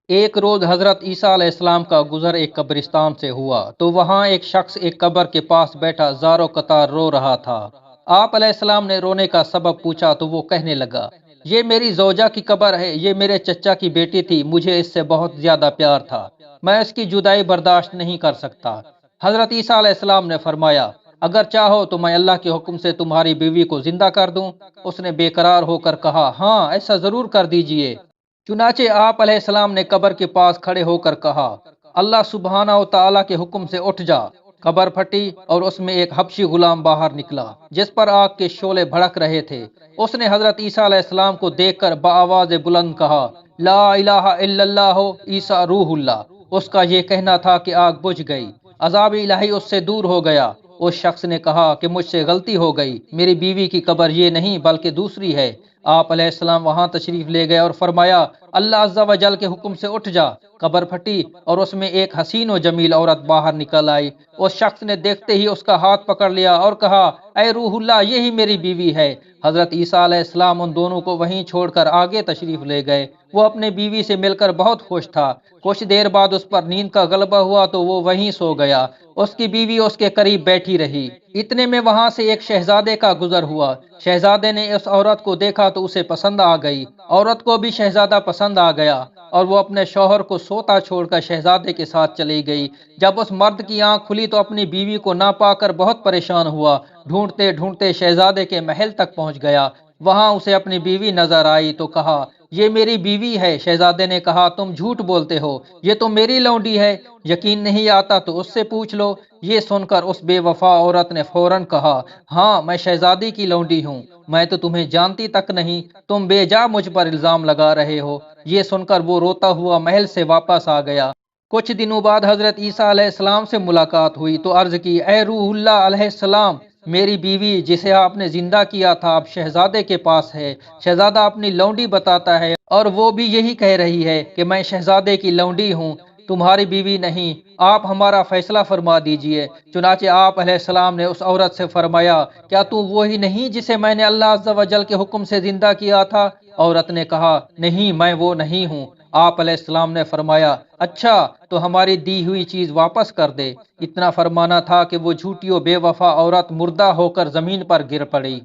ایک روز حضرت عیسیٰ علیہ السلام کا گزر ایک قبرستان سے ہوا تو وہاں ایک شخص ایک قبر کے پاس بیٹھا زاروں قطار رو رہا تھا۔ آپ علیہ السلام نے رونے کا سبب پوچھا تو وہ کہنے لگا، یہ میری زوجہ کی قبر ہے، یہ میرے چچا کی بیٹی تھی، مجھے اس سے بہت زیادہ پیار تھا، میں اس کی جدائی برداشت نہیں کر سکتا۔ حضرت عیسیٰ علیہ السلام نے فرمایا، اگر چاہو تو میں اللہ کے حکم سے تمہاری بیوی کو زندہ کر دوں۔ اس نے بے قرار ہو کر کہا، ہاں ایسا ضرور کر دیجئے۔ چنانچہ آپ علیہ السلام نے قبر کے پاس کھڑے ہو کر کہا، اللہ سبحانہ و تعالیٰ کے حکم سے اٹھ جا۔ قبر پھٹی اور اس میں ایک حبشی غلام باہر نکلا جس پر آگ کے شعلے بھڑک رہے تھے۔ اس نے حضرت عیسیٰ علیہ السلام کو دیکھ کر بآواز بلند کہا، لا الہ الا اللہ عیسیٰ روح اللہ۔ اس کا یہ کہنا تھا کہ آگ بجھ گئی، عذاب الہی اس سے دور ہو گیا۔ اس شخص نے کہا کہ مجھ سے غلطی ہو گئی، میری بیوی کی قبر یہ نہیں بلکہ دوسری ہے۔ آپ علیہ السلام وہاں تشریف لے گئے اور فرمایا، اللہ عز و جل کے حکم سے اٹھ جا۔ قبر پھٹی اور اس میں ایک حسین و جمیل عورت باہر نکل آئی۔ اس شخص نے دیکھتے ہی اس کا ہاتھ پکڑ لیا اور کہا، اے روح اللہ، یہی میری بیوی ہے۔ حضرت عیسیٰ علیہ السلام ان دونوں کو وہیں چھوڑ کر آگے تشریف لے گئے۔ وہ اپنے بیوی سے مل کر بہت خوش تھا۔ کچھ دیر بعد اس پر نیند کا غلبہ ہوا تو وہ وہیں سو گیا۔ اس کی بیوی اس کے قریب بیٹھی رہی۔ اتنے میں وہاں سے ایک شہزادے کا گزر ہوا۔ شہزادے نے اس عورت کو دیکھا تو اسے پسند آ گئی۔ عورت کو بھی شہزادہ پسند آ گیا اور وہ اپنے شوہر کو سوتا چھوڑ کر شہزادے کے ساتھ چلی گئی۔ جب اس مرد کی آنکھ کھلی تو اپنی بیوی کو نہ پا کر بہت پریشان ہوا۔ ڈھونڈتے ڈھونڈتے شہزادے کے محل تک پہنچ گیا۔ وہاں اسے اپنی بیوی نظر آئی تو کہا، یہ میری بیوی ہے۔ شہزادے نے کہا، تم جھوٹ بولتے ہو، یہ تو میری لونڈی ہے، یقین نہیں آتا تو اس سے پوچھ لو۔ یہ سن کر اس بے وفا عورت نے فوراً کہا، ہاں میں شہزادی کی لونڈی ہوں، میں تو تمہیں جانتی تک نہیں، تم بے جا مجھ پر الزام لگا رہے ہو۔ یہ سن کر وہ روتا ہوا محل سے واپس آ گیا۔ کچھ دنوں بعد حضرت عیسیٰ علیہ السلام سے ملاقات ہوئی تو عرض کی، اے روح اللہ علیہ السلام، میری بیوی جسے آپ نے زندہ کیا تھا اب شہزادے کے پاس ہے۔ شہزادہ اپنی لونڈی بتاتا ہے اور وہ بھی یہی کہہ رہی ہے کہ میں شہزادے کی لونڈی ہوں، تمہاری بیوی نہیں۔ آپ ہمارا فیصلہ فرما دیجئے۔ چنانچہ آپ علیہ السلام نے اس عورت سے فرمایا، کیا تو وہی نہیں جسے میں نے اللہ عز و جل کے حکم سے زندہ کیا تھا؟ عورت نے کہا، نہیں میں وہ نہیں ہوں۔ آپ علیہ السلام نے فرمایا، اچھا تو ہماری دی ہوئی چیز واپس کر دے۔ اتنا فرمانا تھا کہ وہ جھوٹی و بے وفا عورت مردہ ہو کر زمین پر گر پڑی۔